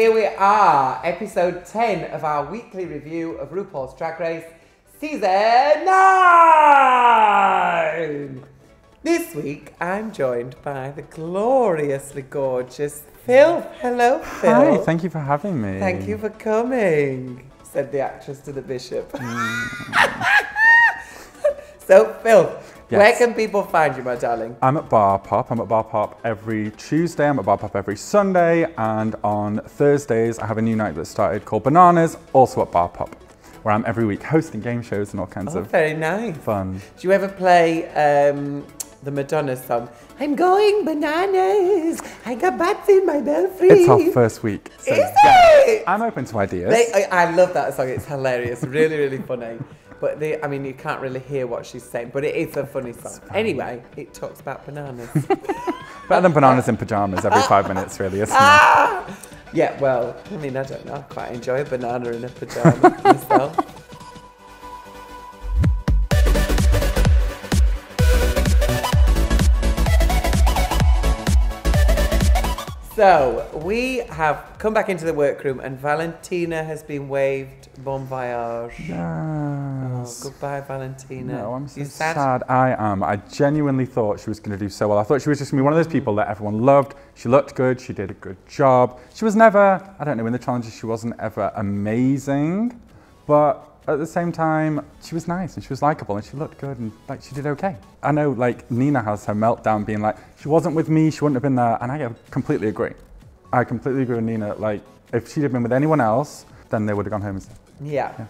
here we are, episode 10 of our weekly review of RuPaul's Drag Race, season 9! This week, I'm joined by the gloriously gorgeous Philth. Hello, Phil. Hi, thank you for having me. Thank you for coming, said the actress to the bishop. So, Phil, yes. Where can people find you, my darling? I'm at Bar Pop. I'm at Bar Pop every Tuesday. I'm at Bar Pop every Sunday. And on Thursdays, I have a new night that started called Bananas, also at Bar Pop, where I'm every week hosting game shows and all kinds of very nice. Fun. Do you ever play the Madonna song? I'm going bananas. I got bats in my belfry. It's our first week. So Is it? I'm open to ideas. I love that song. It's hilarious. Really, really funny. But I mean, you can't really hear what she's saying, but it is a funny song. Anyway, it talks about bananas. Better than bananas in pajamas every 5 minutes, really, isn't it? Yeah, well, I mean, I don't know. I quite enjoy a banana in a pajama myself. So, we have come back into the workroom and Valentina has been waved bon voyage. Yes. Oh, goodbye, Valentina. No, I'm so sad. I am. I genuinely thought she was going to do so well. I thought she was just going to be one of those people that everyone loved. She looked good. She did a good job. She was never, I don't know, in the challenges she wasn't ever amazing. But at the same time, she was nice and she was likable and she looked good and like she did okay. I know like Nina has her meltdown being like, she wasn't with me, she wouldn't have been there, and I completely agree. I completely agree with Nina. Like, if she'd have been with anyone else, then they would have gone home instead. Yeah,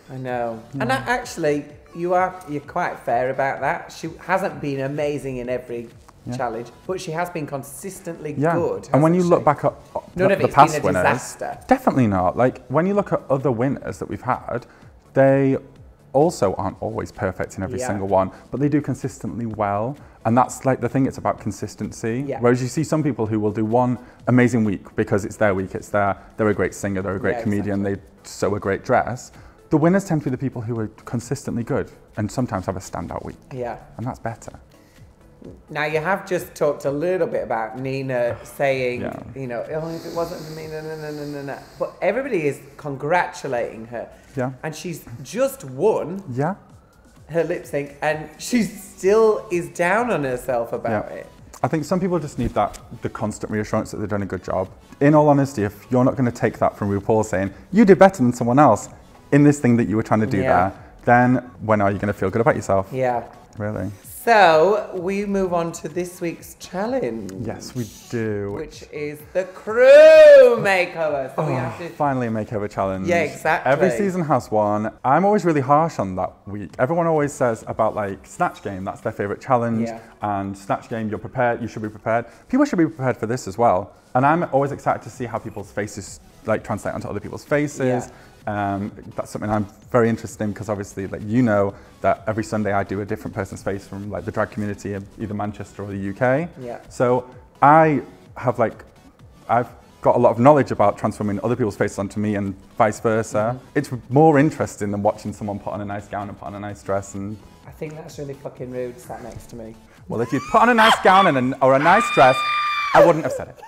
I know. Yeah. And actually, you're quite fair about that. She hasn't been amazing in every challenge, but she has been consistently good. And when you look back at the past winners, disaster. Definitely not. Like when you look at other winners that we've had, they also aren't always perfect in every single one, but they do consistently well. And that's like the thing, it's about consistency. Yeah. Whereas you see some people who will do one amazing week because it's their week, they're a great singer, they're a great comedian, they sew a great dress. The winners tend to be the people who are consistently good and sometimes have a standout week. Yeah. And that's better. Now, you have just talked a little bit about Nina saying, you know, oh, if it wasn't for me, no. But everybody is congratulating her. Yeah. And she's just won her lip sync and she still is down on herself about it. I think some people just need the constant reassurance that they've done a good job. In all honesty, if you're not going to take that from RuPaul saying, you did better than someone else in this thing that you were trying to do there, then when are you going to feel good about yourself? Yeah. Really? So, we move on to this week's challenge. Yes, we do. Which is the crew makeover. So we have to... Finally a makeover challenge. Yeah, exactly. Every season has one. I'm always really harsh on that week. Everyone always says about like Snatch Game, that's their favourite challenge. Yeah. And Snatch Game, you're prepared, you should be prepared. People should be prepared for this as well. And I'm always excited to see how people's faces like translate onto other people's faces. Yeah. That's something I'm very interested in because obviously, like you know, that every Sunday I do a different person's face from like the drag community of either Manchester or the UK. Yeah. So I've got a lot of knowledge about transforming other people's faces onto me and vice versa. Mm-hmm. It's more interesting than watching someone put on a nice gown and put on a nice dress. And I think that's really fucking rude, sat next to me. Well, if you put on a nice gown and or a nice dress, I wouldn't have said it.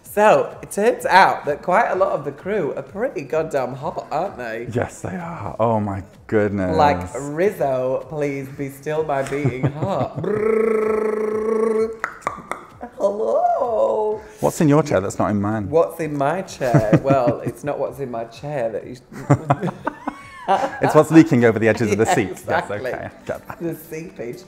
So, it turns out that quite a lot of the crew are pretty goddamn hot, aren't they? Yes, they are. Oh my goodness. Like Rizzo, please be still my beating heart. Hello. What's in your chair that's not in mine? What's in my chair? Well, it's not what's in my chair that you... It's what's leaking over the edges of the seats. Exactly. That's okay. The seepage.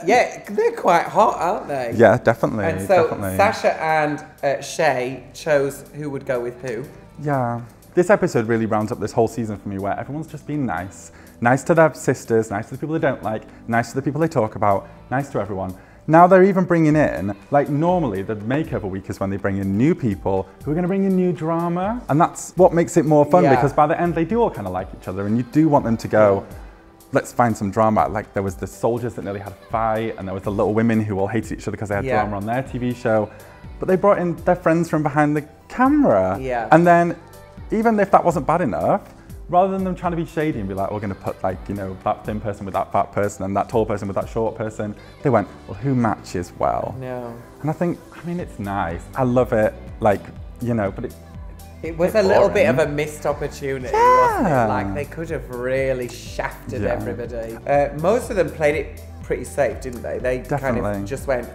Yeah, they're quite hot, aren't they? Yeah, definitely. And so Sasha and Shay chose who would go with who. Yeah. This episode really rounds up this whole season for me where everyone's just been nice. Nice to their sisters, nice to the people they don't like, nice to the people they talk about, nice to everyone. Now they're even bringing in, like normally the makeover week is when they bring in new people who are going to bring in new drama. And that's what makes it more fun because by the end they do all kind of like each other and you do want them to go, let's find some drama. Like there was the soldiers that nearly had a fight and there was the Little Women who all hated each other because they had drama on their TV show. But they brought in their friends from behind the camera. Yeah. And then even if that wasn't bad enough, rather than them trying to be shady and be like, we're going to put like, you know, that thin person with that fat person and that tall person with that short person, they went, well, who matches well? No. And I think, I mean, it's nice. I love it, like, you know, but it was a little bit of a missed opportunity, wasn't it? Like, they could have really shafted everybody. Most of them played it pretty safe, didn't they? They kind of just went,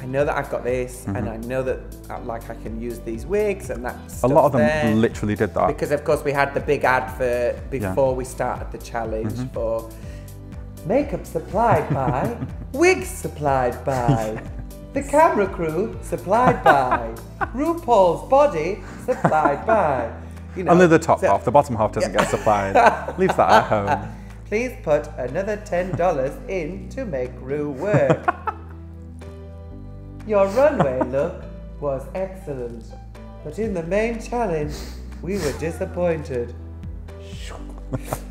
I know that I've got this, and I know that like I can use these wigs and that stuff. A lot of them literally did that. Because of course we had the big advert before we started the challenge for makeup supplied by, wigs supplied by, the camera crew supplied by, RuPaul's body supplied by. You know, only the top half, the bottom half doesn't get supplied. Leaves that at home. Please put another $10 in to make Ru work. Your runway look was excellent, but in the main challenge, we were disappointed.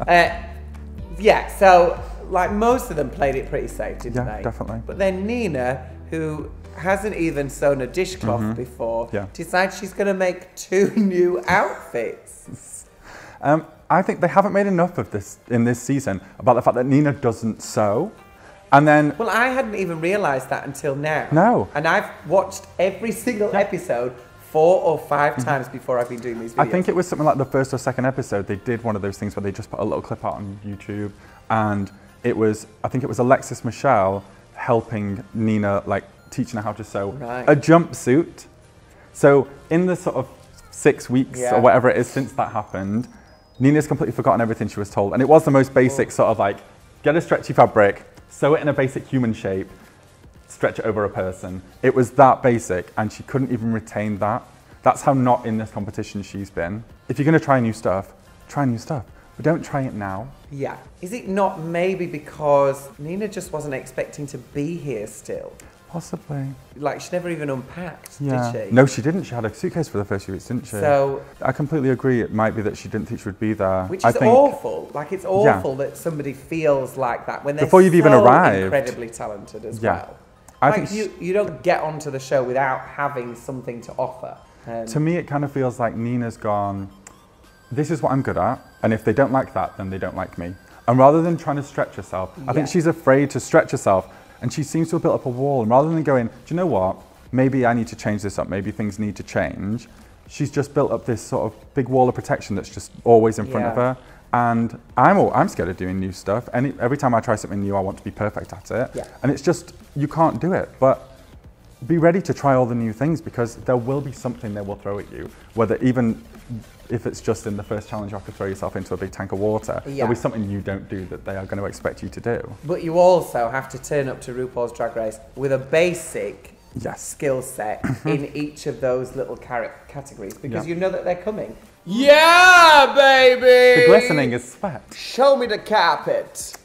Yeah, so like most of them played it pretty safe, didn't they? Yeah, definitely. But then Nina, who hasn't even sewn a dishcloth before, decides she's going to make 2 new outfits. I think they haven't made enough of this in this season about the fact that Nina doesn't sew. And then... Well, I hadn't even realised that until now. No. And I've watched every single episode 4 or 5 times before I've been doing these videos. I think it was something like the first or second episode, they did one of those things where they just put a little clip out on YouTube. And it was, I think it was Alexis Michelle helping Nina, like teaching her how to sew a jumpsuit. So in the sort of 6 weeks or whatever it is since that happened, Nina's completely forgotten everything she was told. And it was the most basic sort of like, get a stretchy fabric, sew it in a basic human shape, stretch it over a person. It was that basic, and she couldn't even retain that. That's how not in this competition she's been. If you're going to try new stuff, but don't try it now. Yeah. Is it not maybe because Nina just wasn't expecting to be here still? Possibly. Like, she never even unpacked, did she? No, she didn't. She had a suitcase for the first few weeks, didn't she? So I completely agree. It might be that she didn't think she would be there. Which is awful. Like, it's awful that somebody feels like that when they're before you've even arrived. Incredibly talented as well. I think you don't get onto the show without having something to offer. To me, it kind of feels like Nina's gone, this is what I'm good at, and if they don't like that, then they don't like me. And rather than trying to stretch herself, I think she's afraid to stretch herself. And she seems to have built up a wall, and rather than going, do you know what, maybe I need to change this up, maybe things need to change, she's just built up this sort of big wall of protection that's just always in front of her. And I'm scared of doing new stuff. And every time I try something new, I want to be perfect at it. And it's just, you can't do it. But be ready to try all the new things, because there will be something they will throw at you, whether even if it's just in the first challenge you have to throw yourself into a big tank of water, there'll be something you don't do that they are going to expect you to do. But you also have to turn up to RuPaul's Drag Race with a basic skill set in each of those little categories, because you know that they're coming. Yeah, baby! The glistening is sweat. Show me the carpet.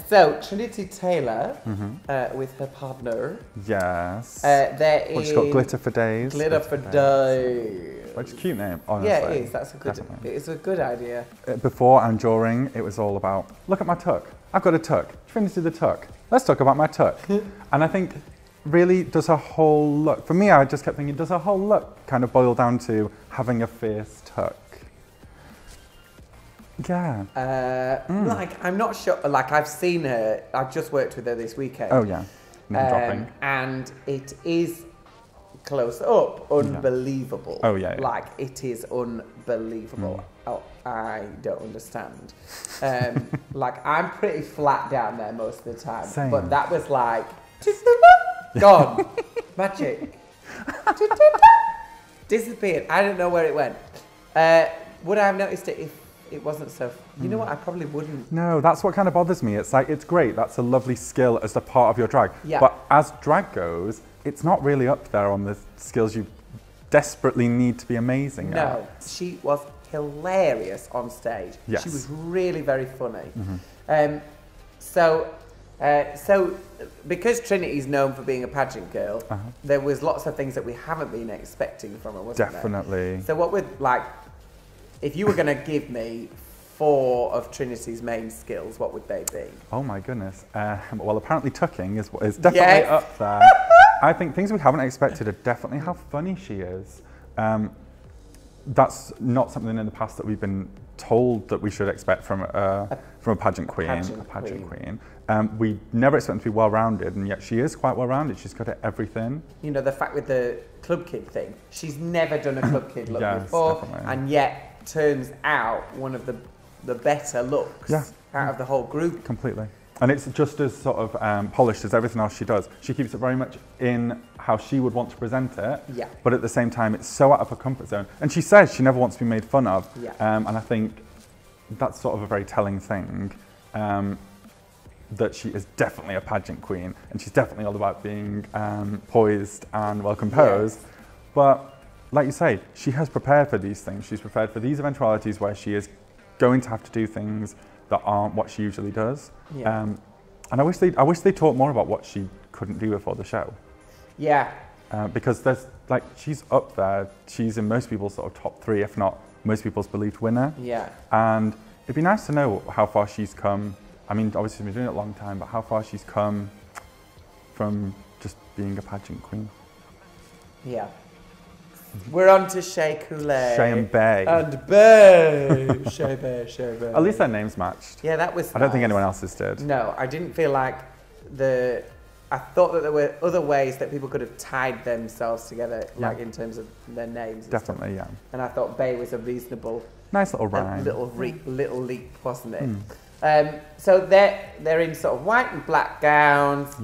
So, Trinity Taylor with her partner. Yes. There What's called Glitter for Days. Glitter for Days. Which is a cute name, honestly. Yeah, it is. That's a good. It's a good idea. Before and during, it was all about, look at my tuck. I've got a tuck. Trinity the tuck. Let's talk about my tuck. And I think, really, does her whole look, for me, I just kept thinking, does her whole look kind of boil down to having a fierce tuck? Yeah. Like, I'm not sure. Like, I've seen her. I've just worked with her this weekend. Oh, yeah. Name dropping. And it is close up unbelievable. Oh, yeah. Like, it is unbelievable. Oh, I don't understand. Like, I'm pretty flat down there most of the time. Same. But that was like, gone. Magic. Disappeared. I don't know where it went. Would I have noticed it if it wasn't so? You know what? I probably wouldn't. No, that's what kind of bothers me. It's like, it's great. That's a lovely skill as a part of your drag. Yeah. But as drag goes, it's not really up there on the skills you desperately need to be amazing at. No, she was hilarious on stage. Yes. She was really very funny. So because Trinity's known for being a pageant girl, there was lots of things that we haven't been expecting from her, wasn't there? Definitely. So what would, like, if you were going to give me 4 of Trinity's main skills, what would they be? Oh my goodness. Well, apparently tucking is definitely up there. I think things we haven't expected are definitely how funny she is. that's not something in the past that we've been told that we should expect from a pageant queen. We never expect them to be well-rounded, and yet she is quite well-rounded. She's good at everything. You know, the fact with the Club Kid thing, she's never done a Club Kid look before, definitely. and yet turns out one of the better looks out of the whole group. Completely. And it's just as sort of polished as everything else she does. She keeps it very much in how she would want to present it, but at the same time, it's so out of her comfort zone. And she says she never wants to be made fun of. And I think that's sort of a very telling thing, that she is definitely a pageant queen, and she's definitely all about being poised and well composed. But like you say, she has prepared for these things. She's prepared for these eventualities where she is going to have to do things that aren't what she usually does. And I wish they taught more about what she couldn't do before the show. Because there's like, she's up there. She's in most people's sort of top 3, if not most people's believed winner. And it'd be nice to know how far she's come. I mean, obviously she's been doing it a long time, but how far she's come from just being a pageant queen. We're on to Shea Coulee. Shay and Bay. And Bay. Shay Bay. At least their names matched. Yeah, that was I don't think anyone else's did. No, I didn't feel like I thought that there were other ways that people could have tied themselves together, like in terms of their names. Definitely, and And I thought Bay was a reasonable... Nice little rhyme. Little leap, wasn't it? So they're in sort of white and black gowns.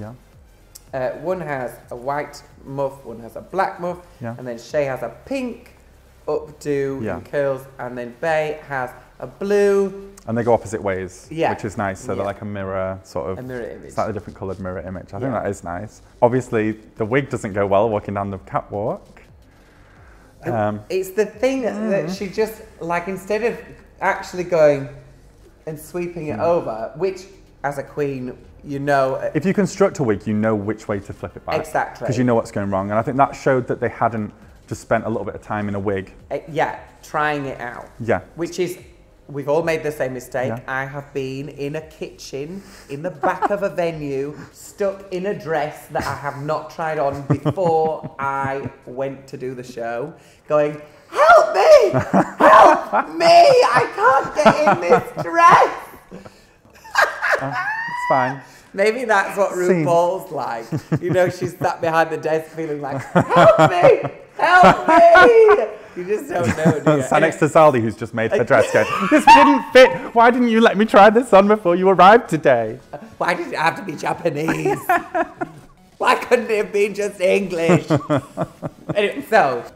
One has a white muff, one has a black muff, and then Shay has a pink updo and curls, and then Bay has a blue. And they go opposite ways, which is nice. So they're like a mirror, sort of. A mirror image. Slightly different coloured mirror image. I think that is nice. Obviously, the wig doesn't go well walking down the catwalk. It's the thing that she just, like, instead of actually going and sweeping it over, which, as a queen, you know... If you construct a wig, you know which way to flip it back. Exactly. Because you know what's going wrong. And I think that showed that they hadn't just spent a little bit of time in a wig. Trying it out. Which is, we've all made the same mistake. I have been in a kitchen, in the back of a venue, stuck in a dress that I have not tried on before I went to do the show, going, help me! Help me! I can't get in this dress! It's fine. Maybe that's what RuPaul's like. You know, she's sat behind the desk feeling like, help me! Help me! You just don't know, do you? Sat next to Saldi, who's just made her dress going, this didn't fit. Why didn't you let me try this on before you arrived today? Why did it have to be Japanese? Why couldn't it have been just English? Anyway, so.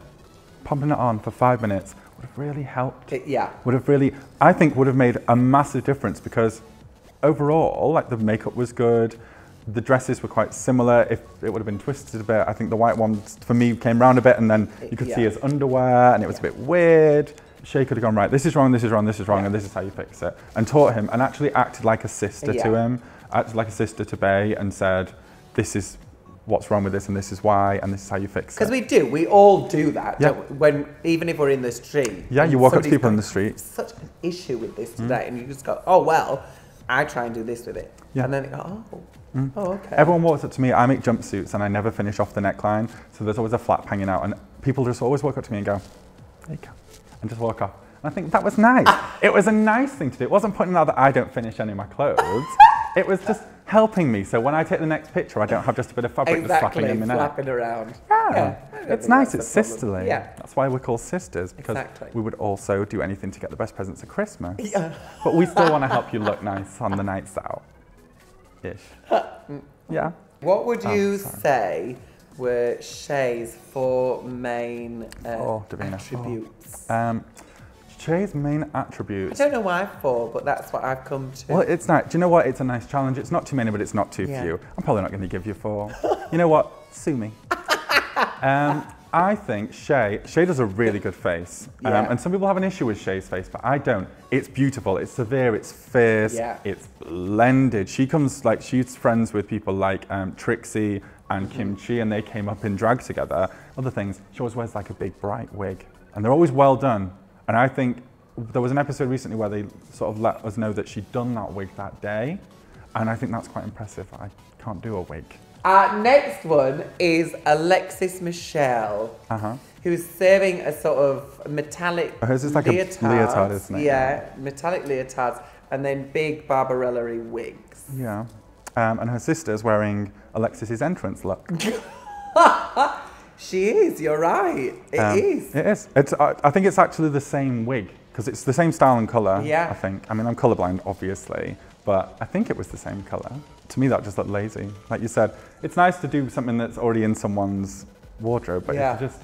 Pumping it on for 5 minutes would have really helped. Would have really, I think, would have made a massive difference, because overall, like, the makeup was good. The dresses were quite similar. If it would have been twisted a bit, I think the white one, for me, came round a bit, and then you could see his underwear, and it was a bit weird. Shay could have gone, right, this is wrong, this is wrong, this is wrong, and this is how you fix it. And taught him, and actually acted like a sister to him, acted like a sister to Bay, and said, this is what's wrong with this, and this is why, and this is how you fix it. Because we all do that, don't we? When, even if we're in the street. You walk up to people in the street. Such an issue with this today, and you just go, oh, well, I try and do this with it. And then you go, oh, okay. Everyone walks up to me, I make jumpsuits, and I never finish off the neckline, so there's always a flap hanging out, and people just always walk up to me and go, there you go, and just walk off. And I think that was nice. It was a nice thing to do. It wasn't putting out that I don't finish any of my clothes. It was just helping me, so when I take the next picture, I don't have just a bit of fabric that's flapping in my neck. Flapping around. It's nice, it's sisterly. That's why we're called sisters, because we would also do anything to get the best presents at Christmas. But we still want to help you look nice on the nights out. Ish. What would you say were Shay's 4 main attributes? Shay's main attributes. I don't know why 4, but that's what I've come to. Well, it's nice. Do you know what? It's a nice challenge. It's not too many, but it's not too few. I'm probably not going to give you 4. You know what? Sue me. I think Shay does a really good face. And some people have an issue with Shay's face, but I don't. It's beautiful, it's severe, it's fierce, it's blended. She's friends with people like Trixie and Kimchi, and they came up in drag together. Other things, she always wears like a big bright wig, and they're always well done. And I think there was an episode recently where they sort of let us know that she'd done that wig that day, and I think that's quite impressive. I can't do a wig. Next one is Alexis Michelle, who's serving a sort of metallic hers is like leotards. a leotard, isn't it? Yeah, metallic leotards, and then big Barbarella-y wigs. Yeah. And her sister's wearing Alexis's entrance look. She is, you're right. It is. It is. I think it's actually the same wig, because it's the same style and colour, I think. I mean, I'm colourblind, obviously, but I think it was the same colour. To me, that just looked lazy. Like you said, it's nice to do something that's already in someone's wardrobe, but if you're just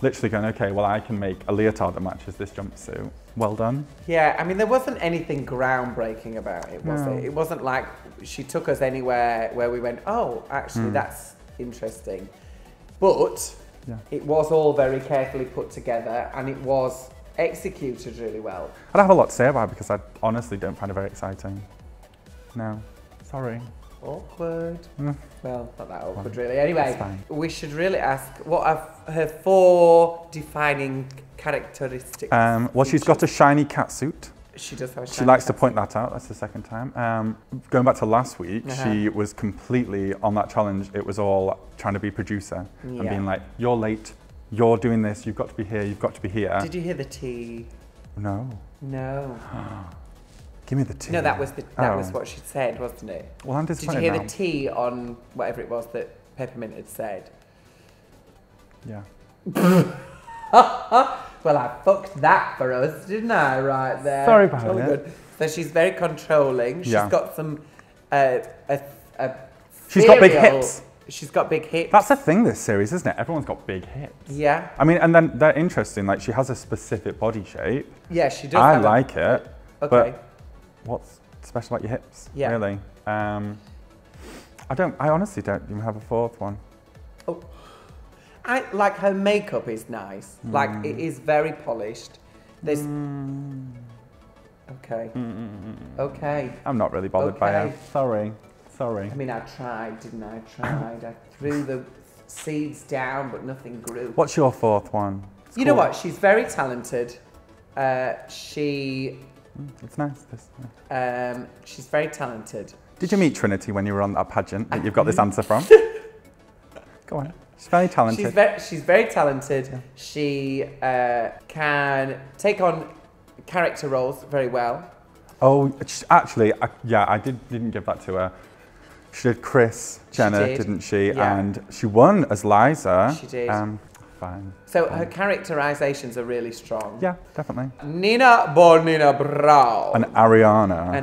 literally going, okay, well, I can make a leotard that matches this jumpsuit. Well done. Yeah, I mean, there wasn't anything groundbreaking about it, was it? It wasn't like she took us anywhere where we went, oh, actually, that's interesting. But it was all very carefully put together, and it was executed really well. I don't have a lot to say about it because I honestly don't find it very exciting. No, sorry. Awkward. Well, not that awkward really. Anyway, we should really ask, what are her 4 defining characteristics? Well, she's got a shiny catsuit. She does have a shiny She likes to point that out. That's the second time. Going back to last week, she was completely on that challenge. It was all trying to be producer and being like, you're late, you're doing this, you've got to be here, you've got to be here. Did you hear the tea? No. No. Give me the tea. No, that was what she said, wasn't it? Well, I'm disappointed. Did you hear now. the tea on whatever it was that Peppermint had said? Yeah. Well, I fucked that for us, didn't I? Right there. Sorry about it. Good. So she's very controlling. She's got some. She's got big hips. She's got big hips. That's the thing this series, isn't it? Everyone's got big hips. Yeah. I mean, and then they're interesting. Like, she has a specific body shape. Yeah, she does. I like it. Okay. But what's special about your hips? Yeah. Really? I honestly don't even have a 4th one. Oh. I like her makeup is nice. Like, it is very polished. There's. Okay. Okay. I'm not really bothered by her. Sorry. I mean, I tried, didn't I? I threw the seeds down, but nothing grew. What's your 4th one? You know what? She's very talented. It's nice. She's very talented. Did you meet Trinity when you were on that pageant that you've got this answer from? Go on. She's very talented. She's very talented. Yeah. She can take on character roles very well. Oh, actually, I didn't give that to her. She did Kris Jenner, didn't she? Yeah. And she won as Liza. She did. Fine. So her characterizations are really strong. Yeah, definitely. Bonina Brown. And Ariana.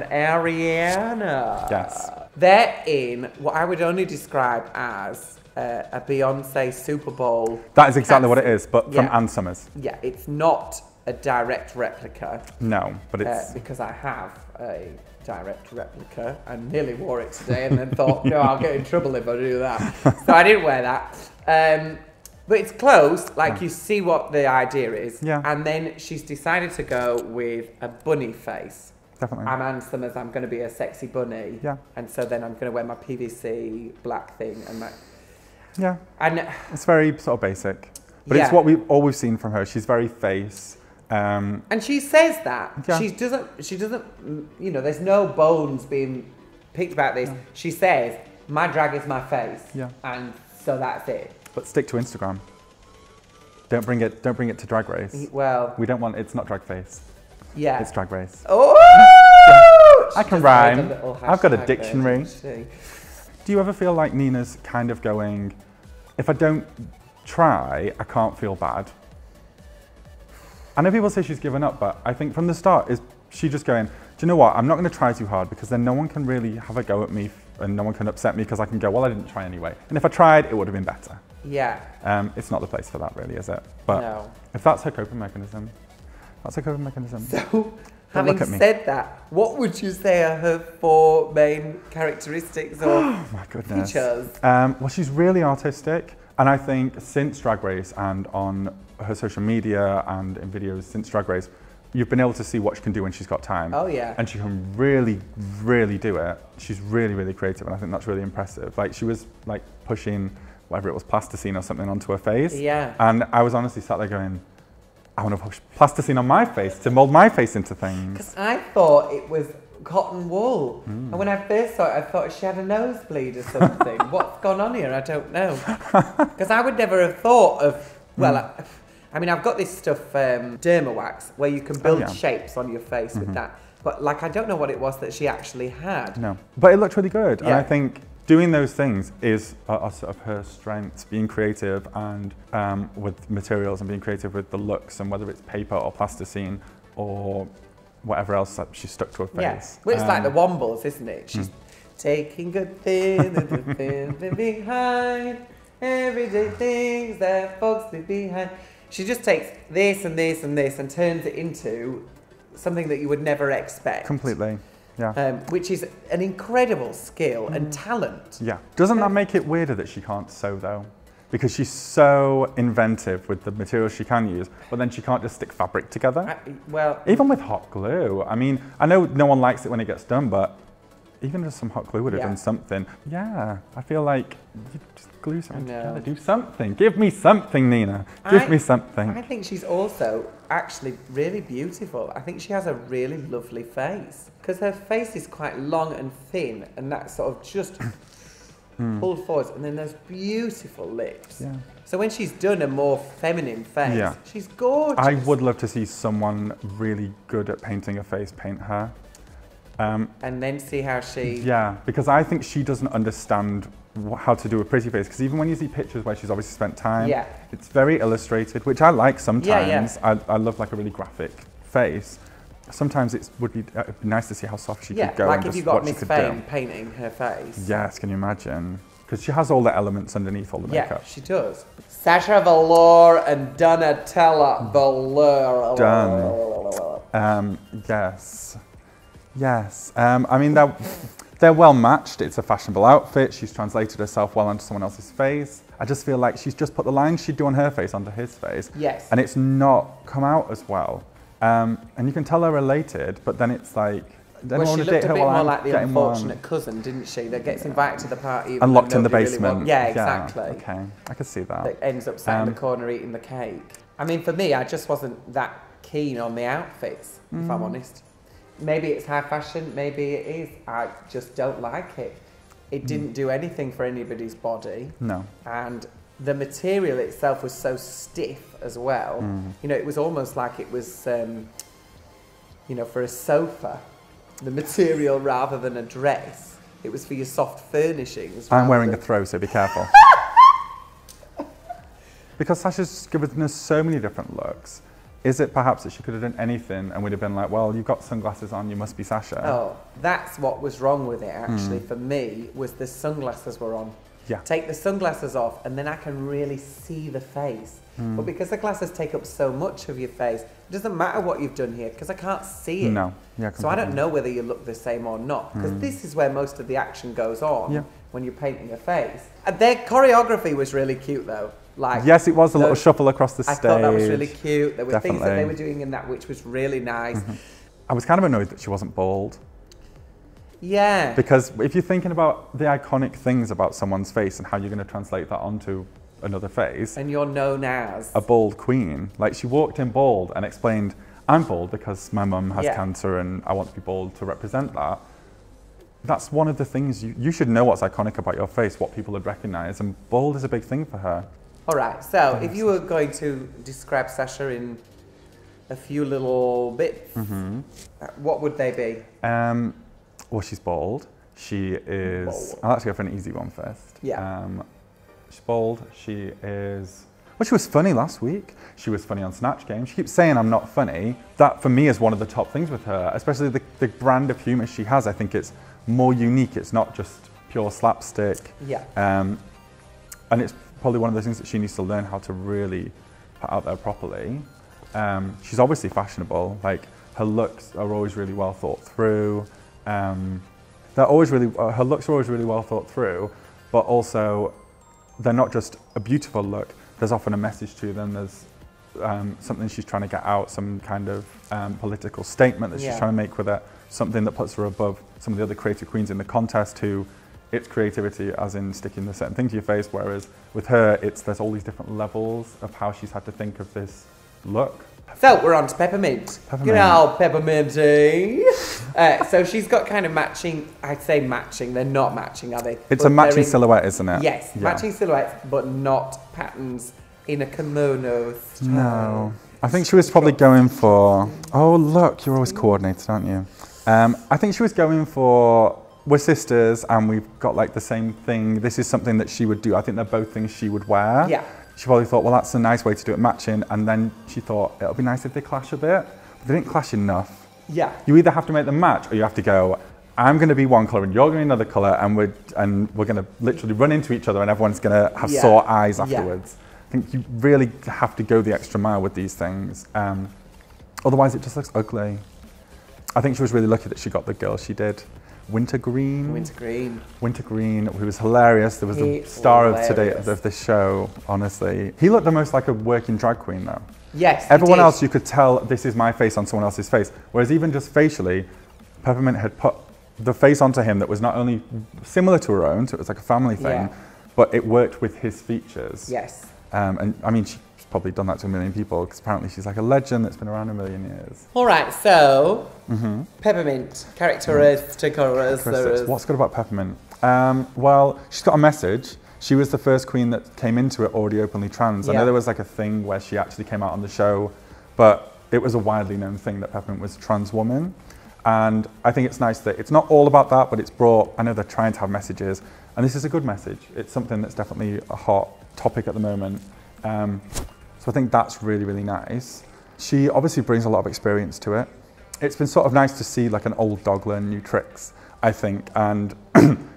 Yes. They're in what I would only describe as a Beyonce Super Bowl. That is exactly what it is, but from Ann Summers. Yeah, it's not a direct replica. No, but it's... because I have a direct replica and nearly wore it today and then thought, no, I'll get in trouble if I do that. So I didn't wear that. But it's close, like you see what the idea is. Yeah. And then she's decided to go with a bunny face. Definitely. I'm Ann Summers, I'm going to be a sexy bunny. Yeah. And so then I'm going to wear my PVC black thing and my... Yeah. And it's very sort of basic. But it's what we've always seen from her. She's very face. And she says that. Yeah. She doesn't, you know, there's no bones being picked about this. No. She says, my drag is my face. Yeah. And so that's it. But stick to Instagram. Don't bring it to Drag Race. Well, we don't want, it's not Drag Face. Yeah. It's Drag Race. Oh! Yeah. I can rhyme. I've got a dictionary. Do you ever feel like Nina's kind of going, if I don't try, I can't feel bad? I know people say she's given up, but I think from the start, is she just going, do you know what, I'm not going to try too hard because then no one can really have a go at me and no one can upset me because I can go, well, I didn't try anyway. And if I tried, it would have been better. Yeah. It's not the place for that really, is it? But no. If that's her coping mechanism, that's her coping mechanism. So, having said that, what would you say are her 4 main characteristics or oh my goodness. features? Well, she's really artistic. And I think since Drag Race and on her social media and in videos since Drag Race, you've been able to see what she can do when she's got time. Oh yeah. And she can really, really do it. She's really, really creative and I think that's really impressive. Like she was like pushing whatever it was, plasticine or something onto her face. Yeah. And I was honestly sat there going, I want to push plasticine on my face to mold my face into things. Because I thought it was cotton wool. And when I first saw it, I thought she had a nosebleed or something. What's gone on here? I don't know. Because I would never have thought of, well, I mean, I've got this stuff, Derma Wax, where you can build shapes on your face with that. But like, I don't know what it was that she actually had. No, but it looked really good. And I think doing those things is sort of her strength, being creative and with materials and being creative with the looks, and whether it's paper or plasticine or whatever else that she stuck to her face. Yeah, well, it's like the Wombles, isn't it? She's taking good things and behind, everyday things that folks leave behind. She just takes this and this and this and turns it into something that you would never expect. Completely, yeah. Which is an incredible skill and talent. Yeah. Doesn't that make it weirder that she can't sew though? Because she's so inventive with the materials she can use, but then she can't just stick fabric together. Well, even with hot glue. I mean, I know no one likes it when it gets done, but even just some hot glue would have done something. Yeah, I feel like you just glue something together. Do something. Give me something, Nina. Give me something. I think she's also actually really beautiful. I think she has a really lovely face. Because her face is quite long and thin, and that's sort of just pulled forwards. And then there's beautiful lips. Yeah. So when she's done a more feminine face, she's gorgeous. I would love to see someone really good at painting a face paint her. And then see how she... Yeah, because I think she doesn't understand how to do a pretty face. Because even when you see pictures where she's obviously spent time, it's very illustrated, which I like sometimes. I love like a really graphic face. Sometimes it would be nice to see how soft she could go. Like if you got Miss Fame painting her face. Yes, can you imagine? Because she has all the elements underneath all the makeup. Yeah, she does. Sasha Velour and Donatella Velour. Done. Yes. Yes, I mean, they're well matched. It's a fashionable outfit. She's translated herself well onto someone else's face. I just feel like she's just put the lines she'd do on her face onto his face. Yes. And it's not come out as well. And you can tell they're related, but then it's like, well, she looked a bit more like the unfortunate cousin, didn't she? That gets invited to the party and locked in the basement. Really exactly. Okay, I could see that. That ends up sat in the corner eating the cake. I mean, for me, I just wasn't that keen on the outfits, if I'm honest. Maybe it's high fashion, maybe it is. I just don't like it. It didn't do anything for anybody's body. No. And the material itself was so stiff as well. You know, it was almost like it was, you know, for a sofa, the material rather than a dress. It was for your soft furnishings. I'm wearing a throw, so be careful. Because Sasha's given us so many different looks. Is it perhaps that she could have done anything and would have been like, well, you've got sunglasses on, you must be Sasha? Oh, that's what was wrong with it, actually, for me, was the sunglasses were on. Yeah. Take the sunglasses off, and then I can really see the face. But because the glasses take up so much of your face, it doesn't matter what you've done here, because I can't see it. No. Yeah, so I don't know whether you look the same or not, because this is where most of the action goes on when you're painting a face. And their choreography was really cute, though. Like, yes, it was a little shuffle across the stage. I thought that was really cute. There were things that they were doing in that which was really nice. I was kind of annoyed that she wasn't bald. Yeah. Because if you're thinking about the iconic things about someone's face and how you're going to translate that onto another face. And you're known as a bald queen. Like, she walked in bald and explained, I'm bald because my mum has cancer and I want to be bald to represent that. That's one of the things you should know what's iconic about your face, what people would recognize, and bald is a big thing for her. All right, so if you were going to describe Sasha in a few little bits, what would they be? Well, she's bald. She is... I'll actually go for an easy one first. Yeah. She's bald. She is... Well, she was funny last week. She was funny on Snatch Game. She keeps saying I'm not funny. That, for me, is one of the top things with her, especially the brand of humour she has. I think it's more unique. It's not just pure slapstick. Yeah. And it's probably one of those things that she needs to learn how to really put out there properly. She's obviously fashionable. Like, her looks are always really well thought through. They're always really, her looks are always really well thought through, but also they're not just a beautiful look. There's often a message to them. There's something she's trying to get out, some kind of political statement that she's trying to make with it, something that puts her above some of the other creative queens in the contest who it's creativity as in sticking the certain thing to your face, whereas with her, there's all these different levels of how she's had to think of this look. So we're on to Peppermint. You know, Pepperminty. So she's got kind of matching, I'd say matching, they're not matching, are they? It's a matching silhouette, isn't it? Yes, matching silhouettes, but not patterns in a kimono style. No. I think she was probably going for, oh look, you're always coordinated, aren't you? I think she was going for, we're sisters and we've got like the same thing. This is something that she would do. I think they're both things she would wear. Yeah. She probably thought, well, that's a nice way to do it matching. And then she thought, it'll be nice if they clash a bit. But they didn't clash enough. Yeah. You either have to make them match or you have to go, I'm going to be one colour and you're going to be another colour and we're going to literally run into each other and everyone's going to have sore eyes afterwards. I think you really have to go the extra mile with these things. Otherwise, it just looks ugly. I think she was really lucky that she got the girl she did. Wintergreen, who was hilarious. There was the star of today of this show, honestly. He looked the most like a working drag queen, though. Yes, everyone else, you could tell this is my face on someone else's face. Whereas even just facially, Peppermint had put the face onto him that was not only similar to her own, so it was like a family thing, but it worked with his features. Yes. And I mean, she's probably done that to a million people because apparently she's like a legend that's been around a million years. All right, so Peppermint, characteristics. What's good about Peppermint? Well, she's got a message. She was the first queen that came into it already openly trans. I know there was like a thing where she actually came out on the show, but it was a widely known thing that Peppermint was a trans woman. And I think it's nice that it's not all about that, but it's brought, I know they're trying to have messages, and this is a good message. It's something that's definitely a hot topic at the moment. So I think that's really, really nice. She obviously brings a lot of experience to it. It's been sort of nice to see like an old dog learn new tricks, I think. And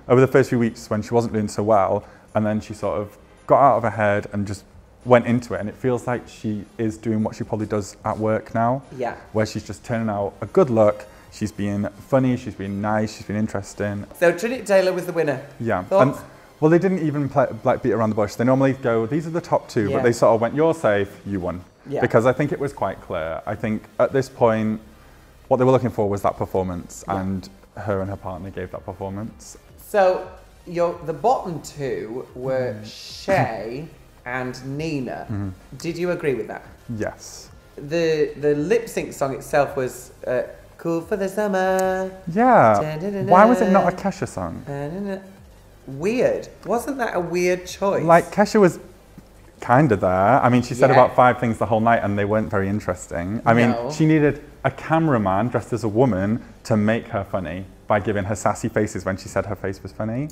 over the first few weeks when she wasn't doing so well, and then she sort of got out of her head and just went into it, and it feels like she is doing what she probably does at work now. Yeah. Where she's just turning out a good look. She's being funny, she's being nice, she's been interesting. So Trinity Taylor was the winner. Yeah. And, well, they didn't even beat around the bush. They normally go, these are the top two, but they sort of went, you're safe, you won. Yeah. Because I think it was quite clear. I think at this point, what they were looking for was that performance, and her and her partner gave that performance. So the bottom two were Shay and Nina. Did you agree with that? Yes. The lip sync song itself was Cool for the Summer. Yeah. Why was it not a Kesha song? Weird. Wasn't that a weird choice? Like, Kesha was kind of there. I mean, she said about 5 things the whole night and they weren't very interesting. I mean, she needed a cameraman dressed as a woman to make her funny by giving her sassy faces when she said her face was funny.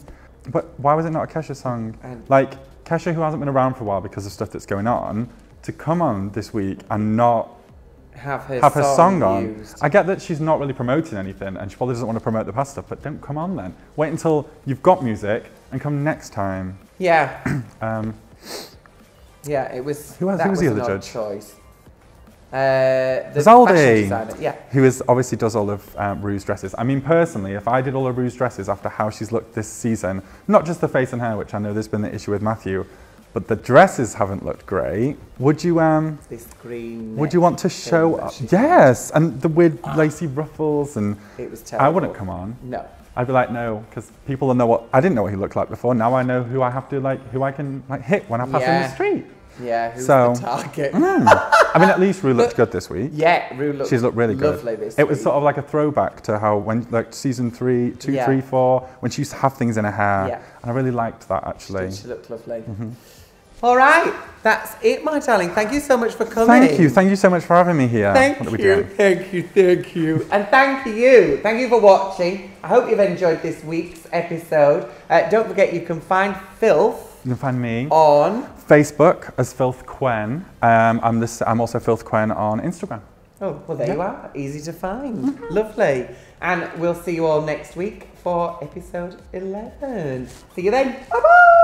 But why was it not a Kesha song? Like, Kesha, who hasn't been around for a while because of stuff that's going on, to come on this week and not have her song on. Used. I get that she's not really promoting anything and she probably doesn't want to promote the past stuff, but don't come on then. Wait until you've got music and come next time. Yeah. Yeah, it was. Who was the other judge? Choice. The Zaldi, who obviously does all of Ru's dresses. I mean, personally, if I did all of Ru's dresses after how she's looked this season, not just the face and hair, which I know there's been the issue with Matthew, but the dresses haven't looked great. Would you this green would you want to show up? Yes, and the weird lacy ruffles, and it was terrible. I wouldn't come on. No. I'd be like, no, because people will know what I didn't know what he looked like before. Now I know who I have to who I can hit when I pass in the street. Yeah, who's the target? I mean, at least Ru looked good this week. Yeah, Ru looked. She's looked really good. Lovely this week. It was sort of like a throwback to how when season 3, 2, 3, 4, when she used to have things in her hair, and I really liked that actually. She looked lovely. All right, that's it, my darling. Thank you so much for coming. Thank you so much for having me here. Thank you, and thank you for watching. I hope you've enjoyed this week's episode. Don't forget, you can find Philth. You can find me on Facebook as Philth Kwen. I'm also Philth Kwen on Instagram. Oh, well, there you are. Easy to find. Lovely. And we'll see you all next week for episode 11. See you then. Bye-bye.